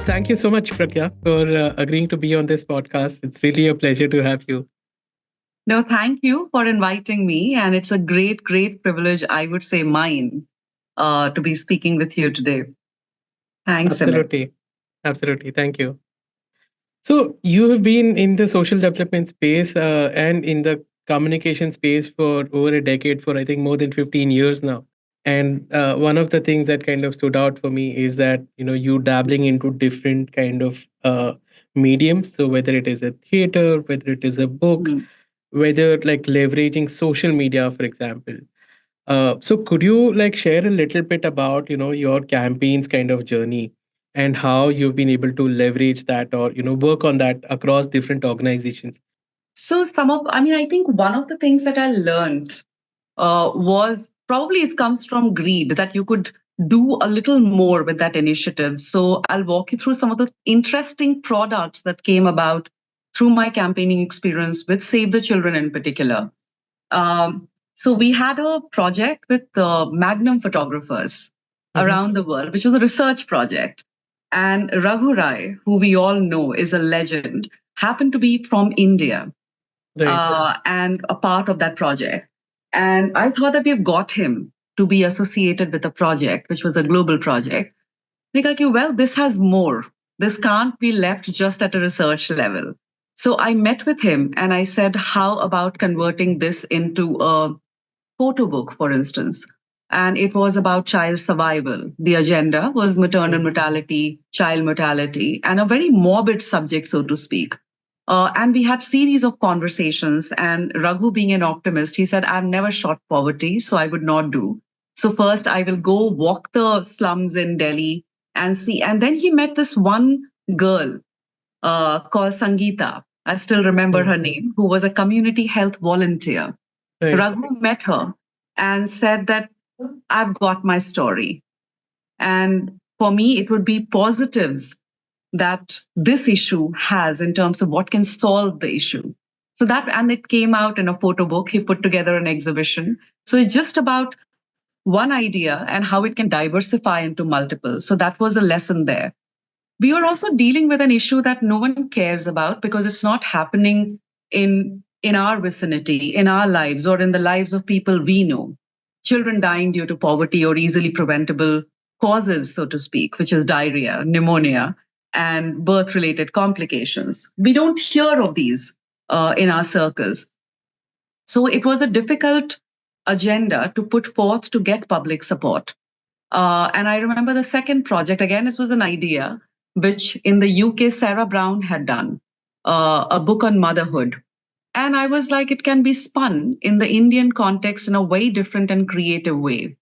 Thank you so much, Pragya, for agreeing to be on this podcast. It's really a pleasure to have you. No, thank you for inviting me. And it's a great, great privilege, I would say mine, to be speaking with you today. Thanks, Simit. Absolutely. Absolutely. Thank you. So, you have been in the social development space and in the communication space for over a decade, for I think more than 15 years now. And one of the things that kind of stood out for me is that, you dabbling into different kind of mediums. So, whether it is a theater, whether it is a book, Mm. whether like leveraging social media, for example. So could you like share a little bit about, your campaign's kind of journey and how you've been able to leverage that or, work on that across different organizations? I think one of the things that I learned was probably it comes from greed that you could do a little more with that initiative. So I'll walk you through some of the interesting products that came about through my campaigning experience with Save the Children in particular. So we had a project with Magnum photographers Hmm. around the world, which was a research project. And Raghu Rai, who we all know is a legend, happened to be from India Right. and a part of that project. And I thought that we've got him to be associated with a project, which was a global project. Like, okay, well, this has more. This can't be left just at a research level. So I met with him and I said, how about converting this into a photo book, for instance? And it was about child survival. The agenda was maternal Mm. mortality, child mortality, and a very morbid subject, so to speak. And we had series of conversations. And Raghu, being an optimist, he said, "I've never shot poverty, so I would not do. So first, I will go walk the slums in Delhi and see." And then he met this one girl called Sangeeta. I still remember Mm. her name, who was a community health volunteer. Right. Raghu met her and said that I've got my story. And for me, it would be positives that this issue has in terms of what can solve the issue. So that, and it came out in a photo book. He put together an exhibition. So it's just about one idea and how it can diversify into multiple. So that was a lesson there. We are also dealing with an issue that no one cares about because it's not happening in our vicinity, in our lives, or in the lives of people we know. Children dying due to poverty or easily preventable causes, so to speak, which is diarrhea, pneumonia, and birth related complications. We don't hear of these in our circles. So it was a difficult agenda to put forth to get public support. And I remember the second project, again, this was an idea which in the UK, Sarah Brown had done a book on motherhood. And I was like, it can be spun in the Indian context in a way different and creative way.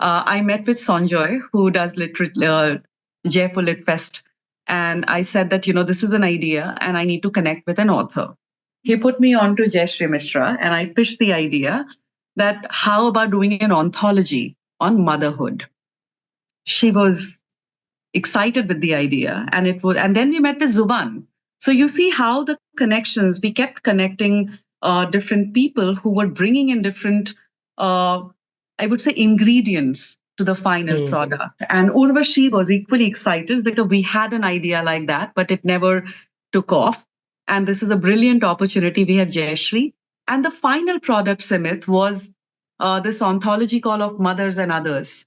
I met with Sanjoy, who does Jaipur Lit Fest. And I said that, this is an idea and I need to connect with an author. He put me on to Jayashree Mishra and I pitched the idea that how about doing an anthology on motherhood? She was excited with the idea and then we met with Zuban. So you see how the connections, we kept connecting different people who were bringing in different uh, I would say ingredients to the final Mm. product. And Urvashi was equally excited that we had an idea like that but it never took off, and this is a brilliant opportunity. We had Jayashree, and the final product, Simit, was this anthology call of Mothers and Others.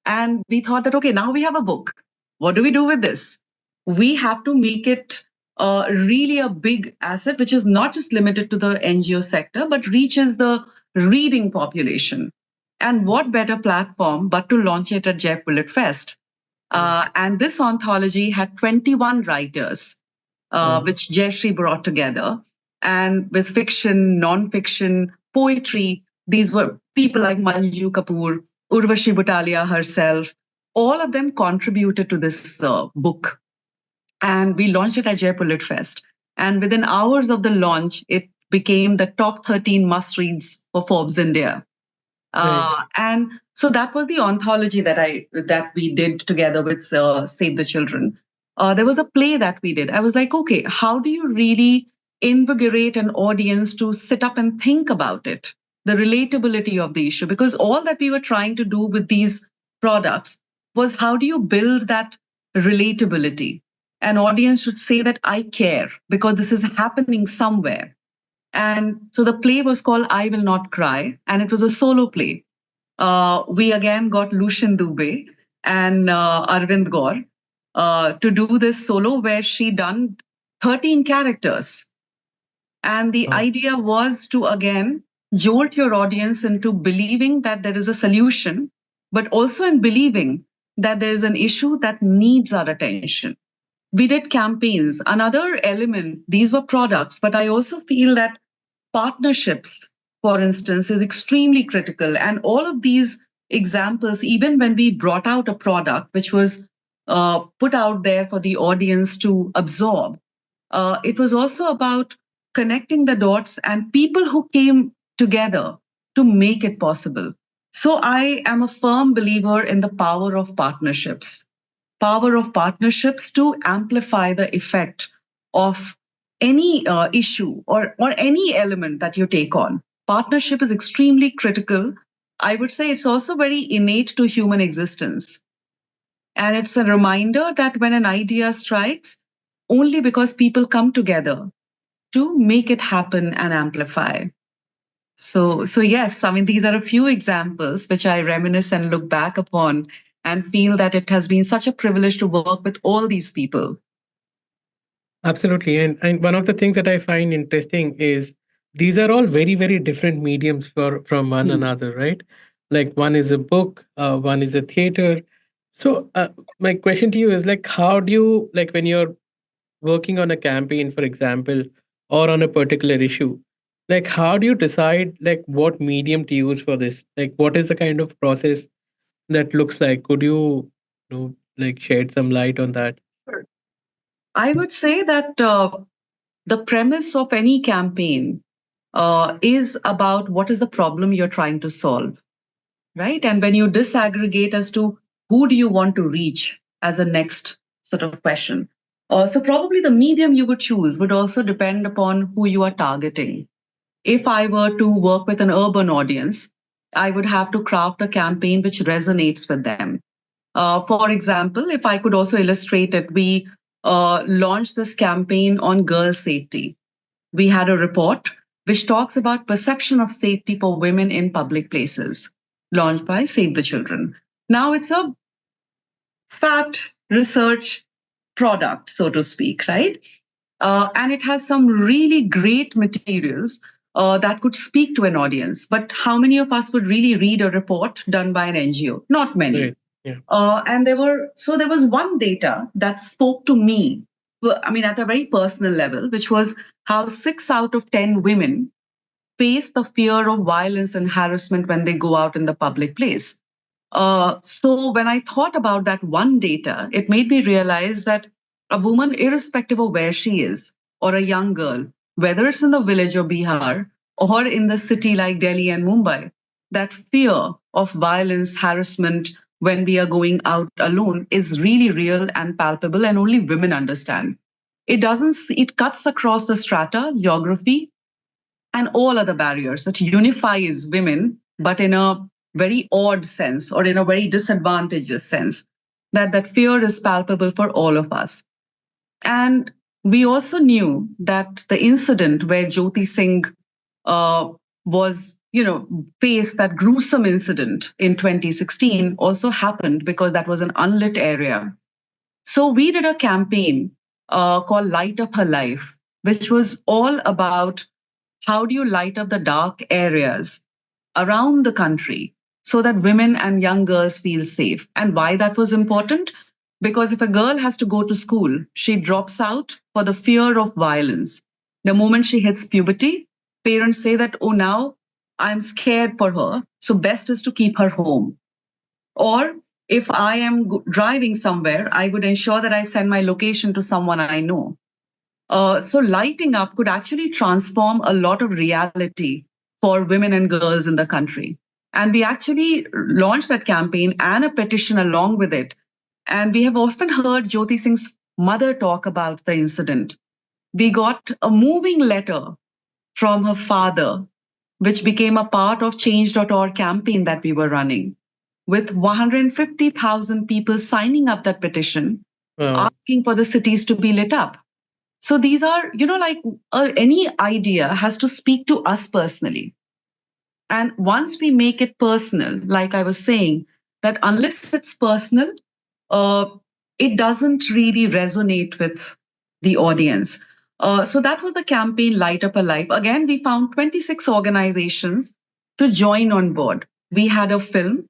And we thought that, okay, now we have a book. What do we do with this? We have to make it really a big asset, which is not just limited to the NGO sector, but reaches the reading population. And what better platform but to launch it at Jaipur Lit Fest? Mm. And this anthology had 21 writers, Wow. which Jayashree brought together. And with fiction, non-fiction, poetry, these were people like Manju Kapoor, Urvashi Butalia herself. All of them contributed to this book. And we launched it at Jaipur Lit Fest. And within hours of the launch, it became the top 13 must-reads for Forbes India. Right. And so that was the anthology that we did together with Save the Children. There was a play that we did. I was like, okay, how do you really invigorate an audience to sit up and think about it, the relatability of the issue? Because all that we were trying to do with these products was how do you build that relatability? An audience should say that I care because this is happening somewhere. And so the play was called I Will Not Cry, and it was a solo play. We again got Lucian Dubé and Arvind Gaur to do this solo where she done 13 characters. And the Oh, idea was to again jolt your audience into believing that there is a solution, but also in believing that there is an issue that needs our attention. We did campaigns. Another element, these were products, but I also feel that partnerships, for instance, is extremely critical. And all of these examples, even when we brought out a product which was put out there for the audience to absorb, it was also about connecting the dots and people who came together to make it possible. So I am a firm believer in the power of partnerships to amplify the effect of any issue or any element that you take on. Partnership is extremely critical. I would say it's also very innate to human existence. And it's a reminder that when an idea strikes, only because people come together to make it happen and amplify. So yes, I mean, these are a few examples which I reminisce and look back upon and feel that it has been such a privilege to work with all these people. absolutely. And one of the things that I find interesting is these are all very, very different mediums for from one Hmm. another, right? Like one is a book, one is a theater. So my question to you is like, how do you like when you're working on a campaign, for example, or on a particular issue, like how do you decide like what medium to use for this? Like what is the kind of process that looks like? Could you like shed some light on that? Sure. I would say that the premise of any campaign is about what is the problem you're trying to solve, right? And when you disaggregate as to who do you want to reach as a next sort of question. So probably the medium you would choose would also depend upon who you are targeting. If I were to work with an urban audience, I would have to craft a campaign which resonates with them. For example, if I could also illustrate it, we launched this campaign on girl safety. We had a report which talks about perception of safety for women in public places, launched by Save the Children. Now it's a fact research product, so to speak, right? And it has some really great materials that could speak to an audience. But how many of us would really read a report done by an NGO? Not many. Right. Yeah. And there was one data that spoke to me. I mean, at a very personal level, which was how 6 out of 10 women face the fear of violence and harassment when they go out in the public place. So when I thought about that one data, it made me realize that a woman, irrespective of where she is, or a young girl, whether it's in the village of Bihar or in the city like Delhi and Mumbai, that fear of violence, harassment when we are going out alone is really real and palpable, and only women understand. It cuts across the strata, geography, and all other barriers. It unifies women, but in a very odd sense or in a very disadvantageous sense, that fear is palpable for all of us. And we also knew that the incident where Jyoti Singh uh, was, faced that gruesome incident in 2016 also happened because that was an unlit area. So we did a campaign called Light Up Her Life, which was all about how do you light up the dark areas around the country so that women and young girls feel safe. And why that was important? Because if a girl has to go to school, she drops out for the fear of violence. The moment she hits puberty, parents say that, oh, now I'm scared for her. So best is to keep her home. Or if I am driving somewhere, I would ensure that I send my location to someone I know. So lighting up could actually transform a lot of reality for women and girls in the country. And we actually launched that campaign and a petition along with it. And we have often heard Jyoti Singh's mother talk about the incident. We got a moving letter from her father, which became a part of Change.org campaign that we were running, with 150,000 people signing up that petition, Wow. asking for the cities to be lit up. So these are, like any idea has to speak to us personally. And once we make it personal, like I was saying, that unless it's personal, uh, it doesn't really resonate with the audience. So that was the campaign Light Up a Life. Again, we found 26 organizations to join on board. We had a film,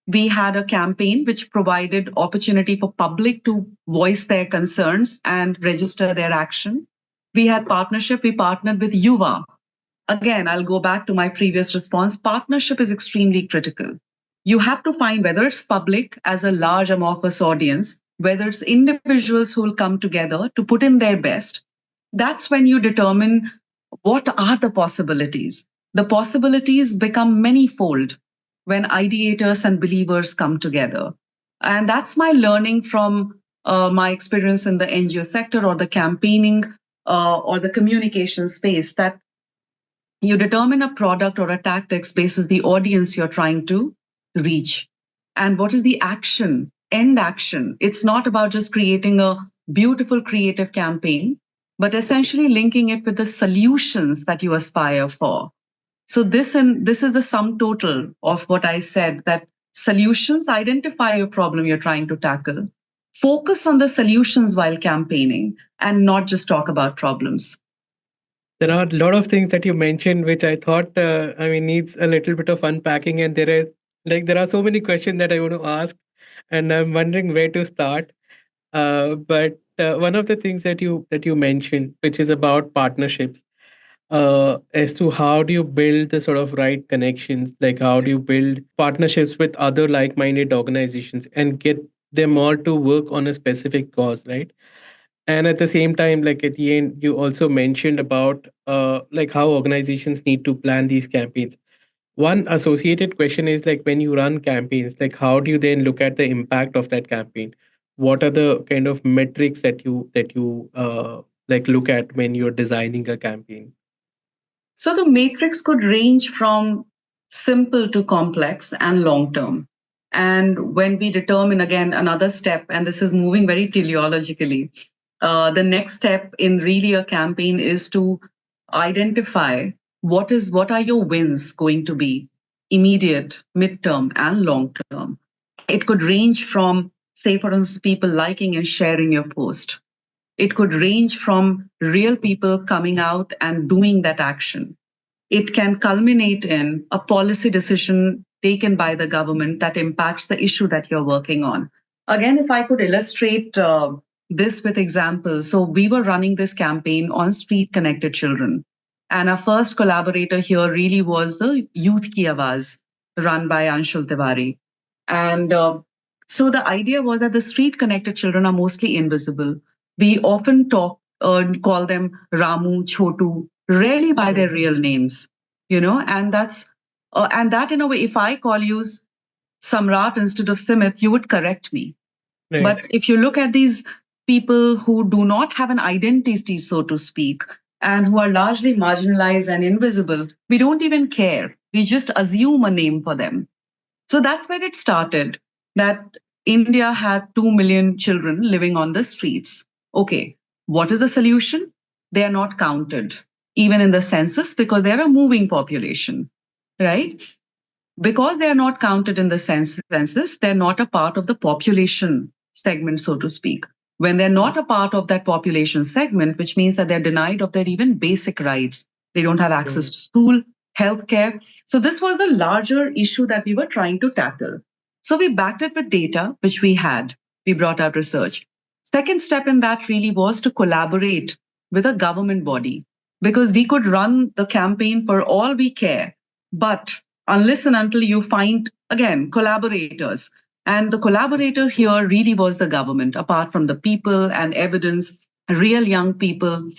we had a campaign which provided opportunity for public to voice their concerns and register their action. We had partnership, we partnered with Yuva. Again, I'll go back to my previous response. Partnership is extremely critical. You have to find whether it's public as a large amorphous audience, whether it's individuals who will come together to put in their best. That's when you determine what are the possibilities. The possibilities become manifold when ideators and believers come together. And that's my learning from my experience in the NGO sector or the campaigning or the communication space, that you determine a product or a tactics basis the audience you're trying to reach. And what is the action, end action? It's not about just creating a beautiful creative campaign, but essentially linking it with the solutions that you aspire for. So this is the sum total of what I said, that solutions, identify your problem you're trying to tackle. Focus on the solutions while campaigning and not just talk about problems. There are a lot of things that you mentioned, which I thought, I mean, needs a little bit of unpacking. And there are so many questions that I want to ask, and I'm wondering where to start. But one of the things that you mentioned, which is about partnerships, as to how do you build the sort of right connections, like how do you build partnerships with other like-minded organizations and get them all to work on a specific cause, right? And at the same time, like at the end, you also mentioned about like how organizations need to plan these campaigns. One associated question is like, when you run campaigns, like how do you then look at the impact of that campaign? What are the kind of metrics that you like look at when you're designing a campaign? So the matrix could range from simple to complex and long term. And when we determine, again, another step, and this is moving very teleologically, the next step in really a campaign is to identify what are your wins going to be, immediate, midterm, and long term. It could range from, say, for instance, people liking and sharing your post. It could range from real people coming out and doing that action. It can culminate in a policy decision taken by the government that impacts the issue that you're working on. Again, if I could illustrate this with examples. So, we were running this campaign on street connected children. And our first collaborator here really was the Youth Ki Awaaz, run by Anshul Tiwari. And so the idea was that the street connected children are mostly invisible. We often call them Ramu, Chotu, rarely by their real names, and that in a way, if I call you Samrat instead of Simit, you would correct me. Right. But if you look at these people who do not have an identity, so to speak, and who are largely marginalized and invisible, we don't even care. We just assume a name for them. So that's where it started, that India had 2 million children living on the streets. Okay, what is the solution? They are not counted, even in the census, because they're a moving population, right? Because they are not counted in the census, they're not a part of the population segment, so to speak. When they're not a part of that population segment, which means that they're denied of their even basic rights, they don't have access Mm. to school, healthcare. So this was the larger issue that we were trying to tackle. So we backed it with data, which we had. We brought out research. Second step in that really was to collaborate with a government body, because we could run the campaign for all we care, but unless and until you find, again, collaborators. And the collaborator here really was the government, apart from the people and evidence, real young people.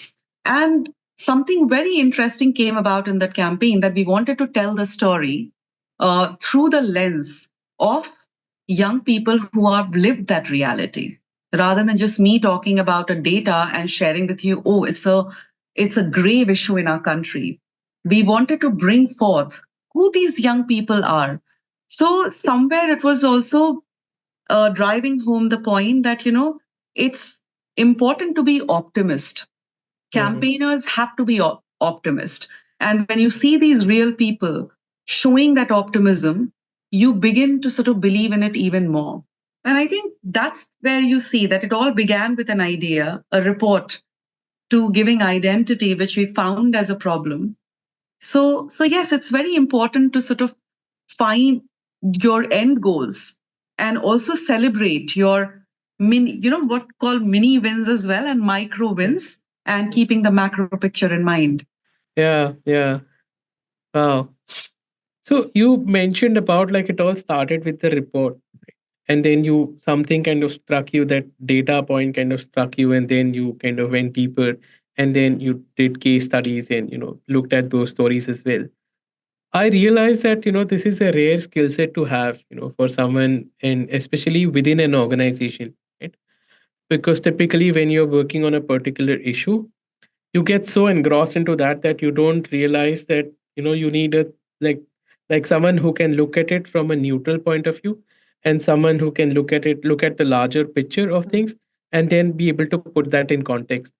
And something very interesting came about in that campaign, that we wanted to tell the story through the lens of young people who have lived that reality, rather than just me talking about a data and sharing with you, oh, it's a grave issue in our country. We wanted to bring forth who these young people are. So somewhere it was also driving home the point that, it's important to be optimist. Mhm. Campaigners have to be optimist. And when you see these real people showing that optimism, you begin to sort of believe in it even more. And I think that's where you see that it all began with an idea, a report, to giving identity, which we found as a problem. So yes, it's very important to sort of find your end goals and also celebrate your mini, what called mini wins as well, and micro Yeah. wins, and keeping the macro picture in mind. Yeah. Yeah. Wow. So you mentioned about like it all started with the report, and then you something kind of struck you, that data point kind of struck you, and then you kind of went deeper, and then you did case studies and looked at those stories as well. I realized that this is a rare skill set to have, for someone, and especially within an organization, right? Because typically when you're working on a particular issue, you get so engrossed into that you don't realize that you need a like like someone who can look at it from a neutral point of view, and someone who can look at the larger picture of things, and then be able to put that in context.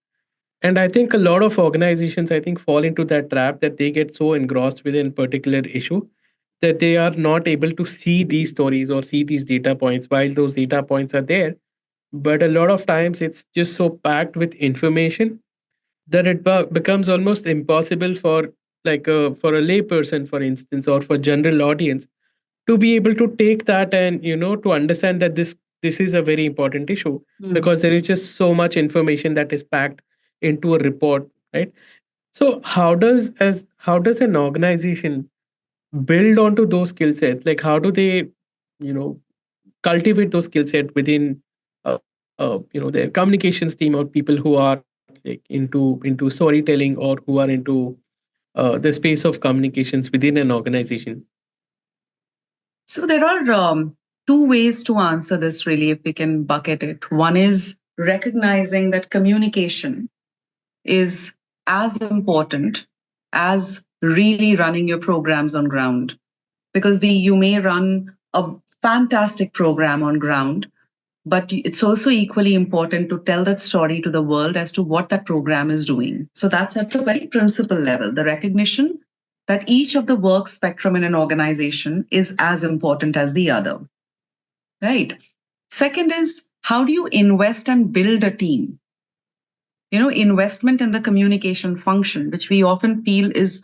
And I think a lot of organizations, I think, fall into that trap, that they get so engrossed within particular issue that they are not able to see these stories or see these data points, while those data points are there. But a lot of times it's just so packed with information that it becomes almost impossible for for a layperson, for instance, or for general audience, to be able to take that and to understand that this is a very important issue, Mm. because there is just so much information that is packed into a report, right? So how does an organization build onto those skill sets? Like, how do they you know cultivate those skill set within their communications team, or people who are like into storytelling, or who are into the space of communications within an organization? So there are two ways to answer this, really, if we can bucket it. One is recognizing that communication is as important as really running your programs on ground, because you may run a fantastic program on ground, but it's also equally important to tell that story to the world as to what that program is doing. So that's at a very principal level, the recognition that each of the work spectrum in an organization is as important as the other, right? Second is, how do you invest and build a team? Investment in the communication function, which we often feel is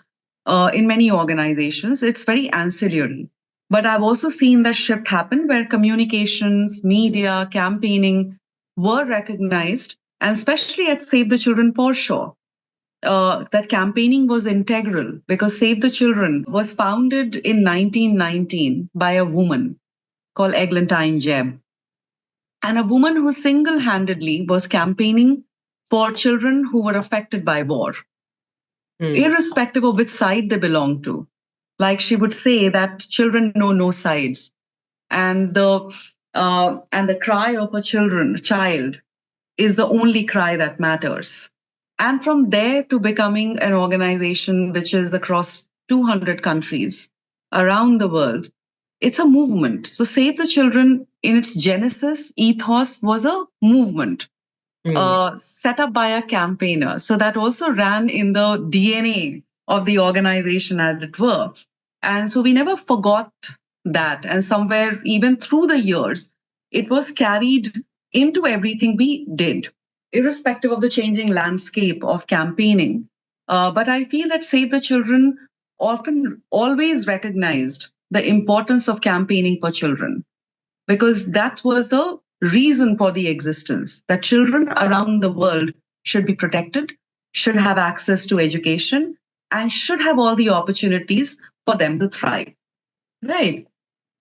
in many organizations, it's very ancillary. But I've also seen that shift happen where communications, media, campaigning were recognized, and especially at Save the Children for sure. That campaigning was integral because Save the Children was founded in 1919 by a woman called Eglantine Jebb, and a woman who single handedly was campaigning for children who were affected by war, Hmm. irrespective of which side they belong to. Like she would say that children know no sides, and the cry of a child is the only cry that matters. And from there to becoming an organization which is across 200 countries around the world, it's a movement. So Save the Children, in its genesis, ethos was a movement Hmm. set up by a campaigner. So that also ran in the DNA of the organization, as it were. And so we never forgot that. And somewhere, even through the years, it was carried into everything we did, irrespective of the changing landscape of campaigning. But I feel that Save the Children often always recognized the importance of campaigning for children, because that was the reason for the existence, that children around the world should be protected, should have access to education, and should have all the opportunities for them to thrive. Right.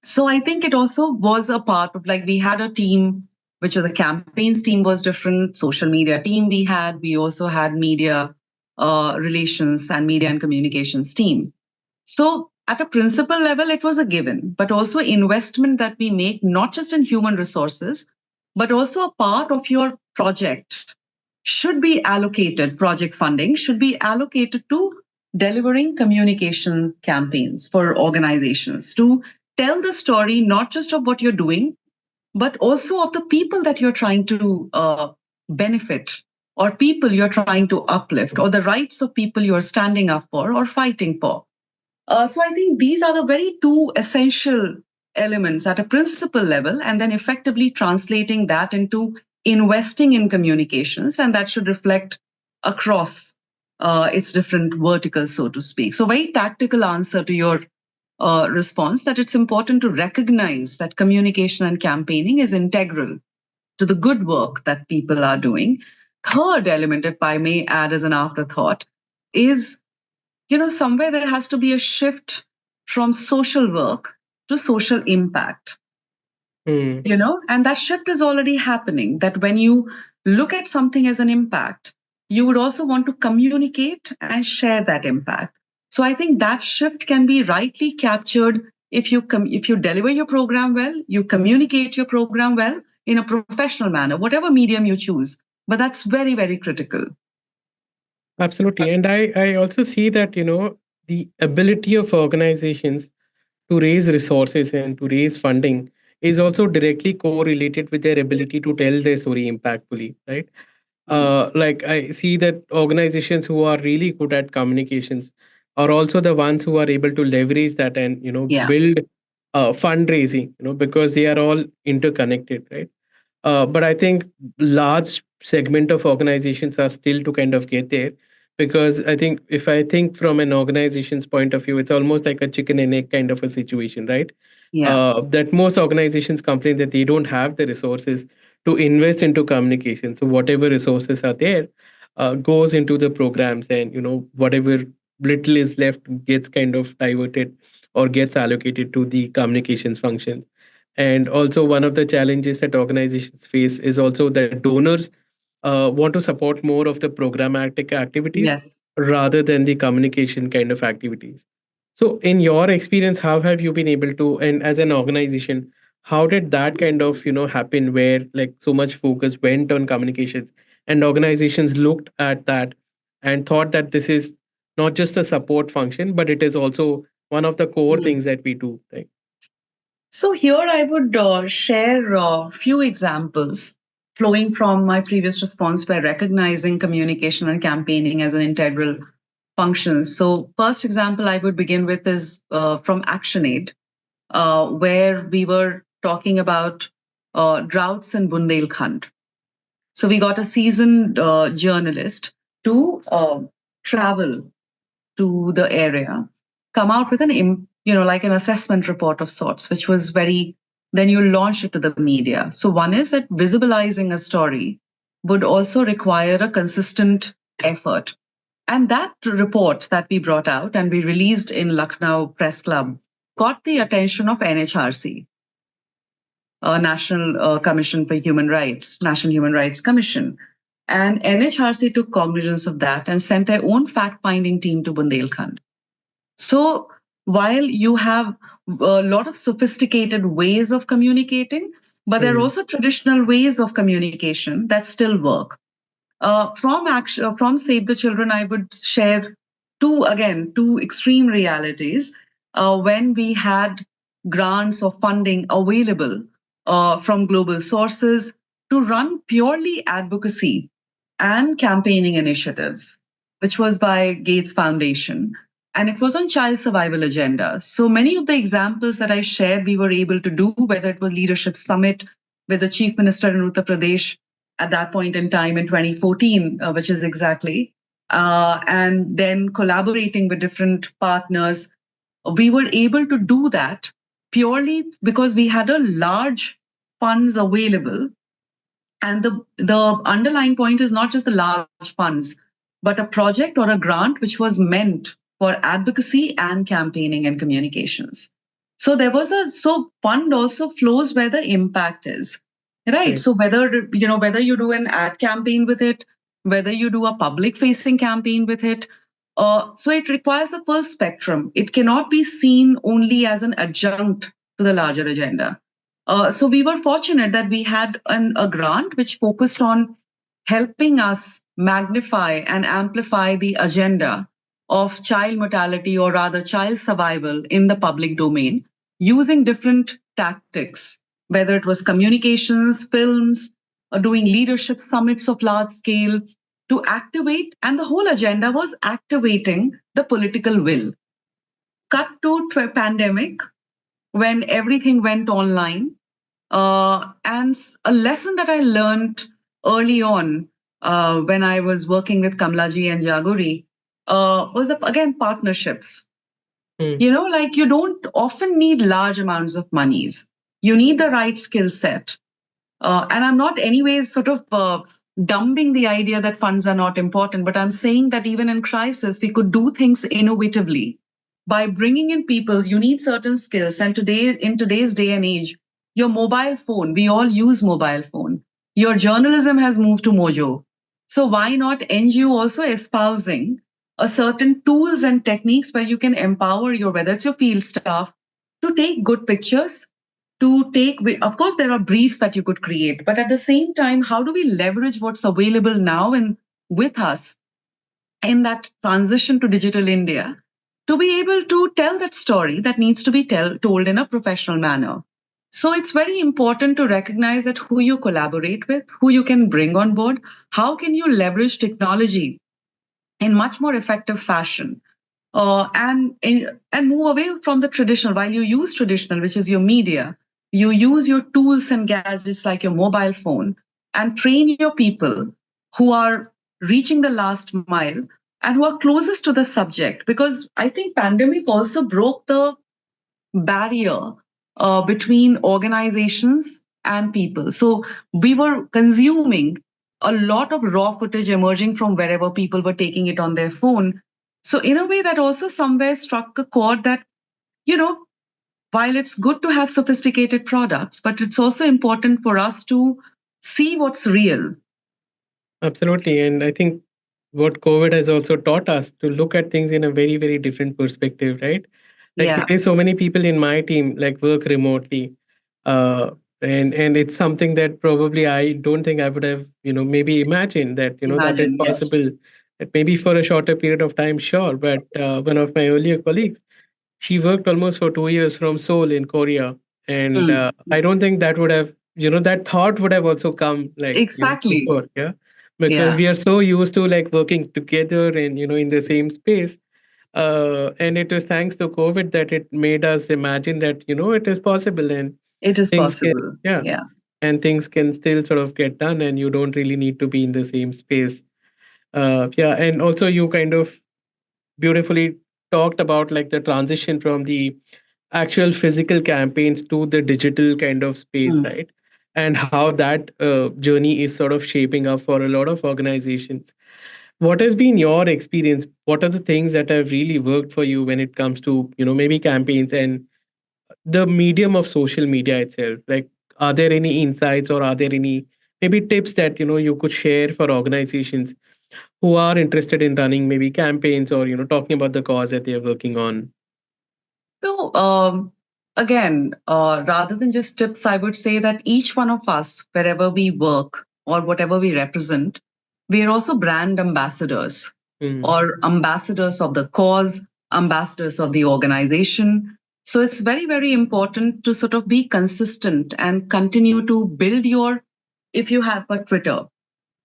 So I think it also was a part of, like, we had a team, which was a campaigns team, was different, social media team we also had media relations and media and communications team. So, at a principal level, it was a given, but also investment that we make, not just in human resources, but also a part of your project should be allocated, project funding should be allocated to delivering communication campaigns for organizations to tell the story, not just of what you're doing, but also of the people that you're trying to benefit, or people you're trying to uplift, or the rights of people you're standing up for or fighting for. So I think these are the very two essential elements at a principal level, and then effectively translating that into investing in communications, and that should reflect across its different verticals, so to speak. So, very tactical answer to your response, that it's important to recognize that communication and campaigning is integral to the good work that people are doing. Third element, if I may add as an afterthought, is, somewhere there has to be a shift from social work to social impact. Hmm. And that shift is already happening, that when you look at something as an impact, you would also want to communicate and share that impact. So I think that shift can be rightly captured if if you deliver your program well, you communicate your program well in a professional manner, whatever medium you choose. But that's very, very critical. Absolutely. And I also see that, the ability of organizations to raise resources and to raise funding is also directly correlated with their ability to tell their story impactfully, right? Like I see that organizations who are really good at communications are also the ones who are able to leverage that and Yeah. build fundraising, because they are all interconnected, right? But I think large segment of organizations are still to kind of get there, because I think if I think from an organization's point of view, it's almost like a chicken and egg kind of a situation, right? Yeah. That most organizations complain that they don't have the resources to invest into communication. So whatever resources are there goes into the programs, and whatever little is left gets kind of diverted or gets allocated to the communications function. And also, one of the challenges that organizations face is also that donors want to support more of the programmatic activities Yes. rather than the communication kind of activities. So, in your experience, how have you been able to, and as an organization, how did that kind of happen, where like so much focus went on communications, and organizations looked at that and thought that this is not just a support function, but it is also one of the core Mm. things that we do, right? So here I would share a few examples flowing from my previous response by recognizing communication and campaigning as an integral function. So first example I would begin with is from ActionAid, where we were talking about droughts in Bundelkhand. So we got a seasoned journalist to travel to the area, come out with like an assessment report of sorts, which was very, then you launch it to the media. So one is that visibilizing a story would also require a consistent effort. And that report that we brought out and we released in Lucknow Press Club got the attention of NHRC, National Commission for Human Rights, National Human Rights Commission. And NHRC took cognizance of that and sent their own fact finding team to Bundelkhand. So while you have a lot of sophisticated ways of communicating, but there are Hmm. also traditional ways of communication that still work. From Save the Children, I would share two extreme realities. When we had grants or funding available from global sources to run purely advocacy and campaigning initiatives, which was by Gates Foundation. And it was on child survival agenda. So many of the examples that I shared, we were able to do, whether it was Leadership Summit with the Chief Minister in Uttar Pradesh at that point in time in 2014, which is exactly, and then collaborating with different partners, we were able to do that purely because we had a large funds available. And the underlying point is not just the large funds, but a project or a grant which was meant for advocacy and campaigning and communications. So there was a so fund also flows where the impact is. Right. Right. So whether you do an ad campaign with it, whether you do a public facing campaign with it, so it requires a full spectrum. It cannot be seen only as an adjunct to the larger agenda. So we were fortunate that we had a grant which focused on helping us magnify and amplify the agenda of child mortality, or rather child survival in the public domain, using different tactics, whether it was communications, films, or doing leadership summits of large scale to activate, and the whole agenda was activating the political will. Cut to pandemic when everything went online. And a lesson that I learned early on when I was working with Kamlaji and Jaguri was again partnerships. Mm, Like you don't often need large amounts of monies. You need the right skill set. And I'm not, anyways, sort of dumping the idea that funds are not important, but I'm saying that even in crisis, we could do things innovatively by bringing in people. You need certain skills, and today, in today's day and age, your mobile phone. We all use mobile phone. Your journalism has moved to Mojo, so why not NGO also espousing a certain tools and techniques where you can empower your, whether it's your field staff, to take good pictures, to take, of course there are briefs that you could create, but at the same time, how do we leverage what's available now and with us in that transition to digital India to be able to tell that story that needs to be told in a professional manner. So it's very important to recognize that who you collaborate with, who you can bring on board, how can you leverage technology in much more effective fashion, and move away from the traditional. While you use traditional, which is your media, you use your tools and gadgets like your mobile phone, and train your people who are reaching the last mile and who are closest to the subject. Because I think pandemic also broke the barrier between organizations and people. So we were consuming a lot of raw footage emerging from wherever people were taking it on their phone. So in a way, that also somewhere struck a chord that, you know, while it's good to have sophisticated products, but it's also important for us to see what's real. absolutely. And I think what COVID has also taught us to look at things in a very, very different perspective, right? Like Yeah, today, so many people in my team like work remotely. Uh, and it's something that probably I don't think I would have, maybe imagined that, that is imagine. Yes. possible. That maybe for a shorter period of time, sure. But one of my earlier colleagues, she worked almost for 2 years from Seoul in Korea. And Mm. I don't think that would have, that thought would have also come like, Exactly. before. Yeah. Because Yeah, we are so used to like working together and, in the same space. And it was thanks to COVID that it made us imagine that, it is possible and it is things can, possible. yeah, Yeah. and things can still sort of get done and you don't really need to be in the same space. Yeah. And also you kind of beautifully talked about like the transition from the actual physical campaigns to the digital kind of space, Mm. right? And how that journey is sort of shaping up for a lot of organizations. What has been your experience? What are the things that have really worked for you when it comes to, maybe campaigns and the medium of social media itself? Like, are there any insights or are there any maybe tips that, you could share for organizations who are interested in running maybe campaigns or, talking about the cause that they're working on? So, again, rather than just tips, I would say that each one of us, wherever we work or whatever we represent, we are also brand ambassadors Mm, or ambassadors of the cause, ambassadors of the organization. So, it's very, very important to sort of be consistent and continue to build your, if you have a Twitter.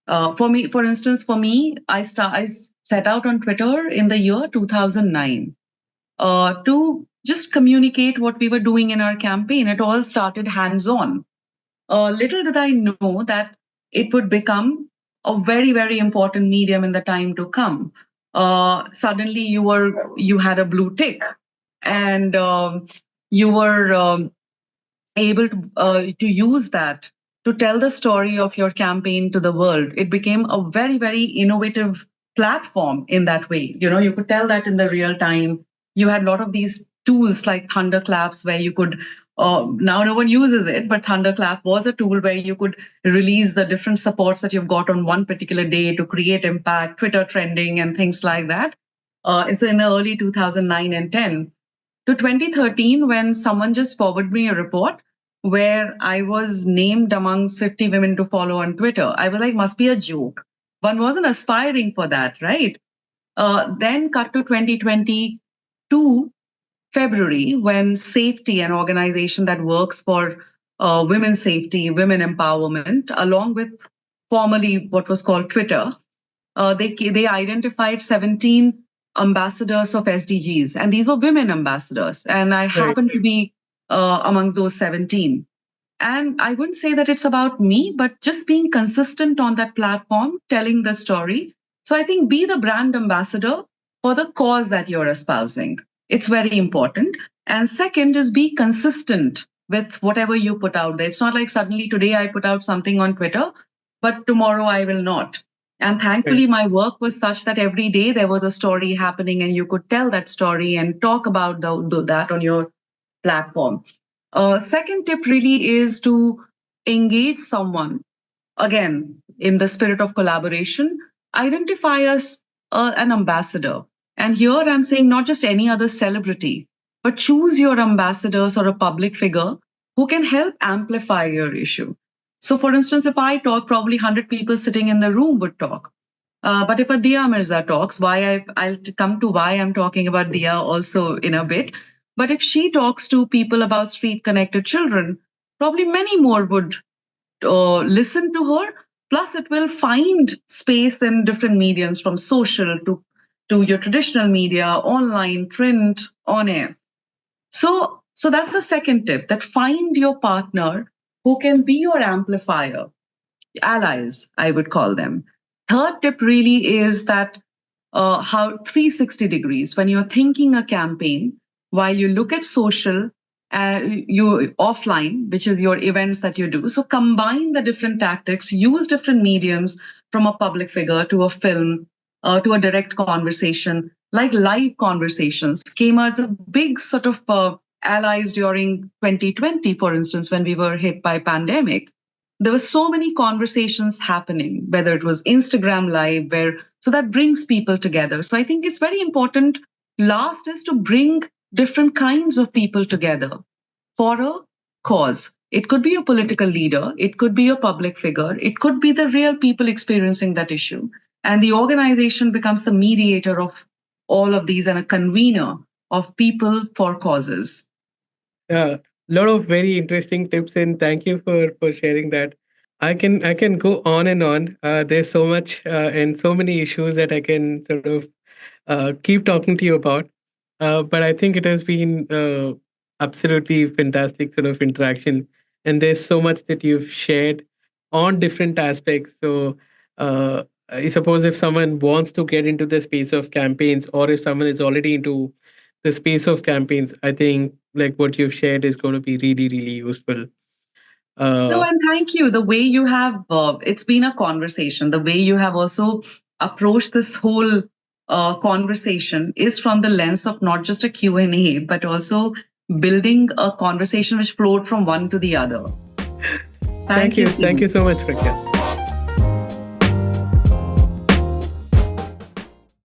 For me, for instance, for me, I set out on Twitter in the year 2009 to just communicate what we were doing in our campaign. It all started hands on. Little did I know that it would become a very, very important medium in the time to come. Suddenly, you had a blue tick, and you were able to use that to tell the story of your campaign to the world. It became a very, very innovative platform in that way. You could tell that in the real time. You had a lot of these tools like thunderclaps where you could, now no one uses it, but thunderclap was a tool where you could release the different supports that you've got on one particular day to create impact, Twitter trending and things like that. And so in the early 2009 and 10, to 2013 when someone just forwarded me a report where I was named amongst 50 women to follow on Twitter. I was like, must be a joke. One wasn't aspiring for that, right? Then cut to 2022 February when Safety, an organization that works for women's safety, women empowerment, along with formerly what was called Twitter. They identified 17 ambassadors of SDGs, and these were women ambassadors, and I Right. happened to be amongst those 17. And I wouldn't say that it's about me, but just being consistent on that platform, telling the story. So I think be the brand ambassador for the cause that you're espousing. It's very important. And second is be consistent with whatever you put out there. It's not like suddenly today I put out something on Twitter, but tomorrow I will not. And Right. thankfully, my work was such that every day there was a story happening and you could tell that story and talk about that on your platform. Second tip really is to engage someone, again, in the spirit of collaboration. Identify as an ambassador. And here I'm saying not just any other celebrity, but choose your ambassadors or a public figure who can help amplify your issue. So, for instance, if I talk, probably 100 people sitting in the room would talk. But if a Dia Mirza talks, I'll come to why I'm talking about Dia also in a bit. But if she talks to people about street connected children, probably many more would listen to her. Plus, it will find space in different mediums from social to your traditional media, online, print, on air. So that's the second tip, that find your partner who can be your amplifier, allies, I would call them. Third tip really is that how 360 degrees, when you're thinking a campaign, while you look at social, you offline, which is your events that you do. So combine the different tactics, use different mediums, from a public figure to a film, to a direct conversation, like live conversations came as a big sort of allies during 2020, for instance, when we were hit by pandemic. There were so many conversations happening, whether it was Instagram live, where so that brings people together. So I think it's very important. Last is to bring different kinds of people together for a cause. It could be a political leader, it could be a public figure, it could be the real people experiencing that issue. And the organization becomes the mediator of all of these and a convener of people for causes. A lot of very interesting tips, and thank you for sharing that. I can go on and on. There's so much and so many issues that I can sort of keep talking to you about. But I think it has been absolutely fantastic sort of interaction, and there's so much that you've shared on different aspects. So I suppose if someone wants to get into the space of campaigns, or if someone is already into the space of campaigns, I think like what you've shared is going to be really, really useful. No, Uh, and thank you. The way you have, it's been a conversation. The way you have also approached this whole conversation is from the lens of not just a Q&A, but also building a conversation which flowed from one to the other. Thank Thank you, you. Thank Simit. you so much, Pragya.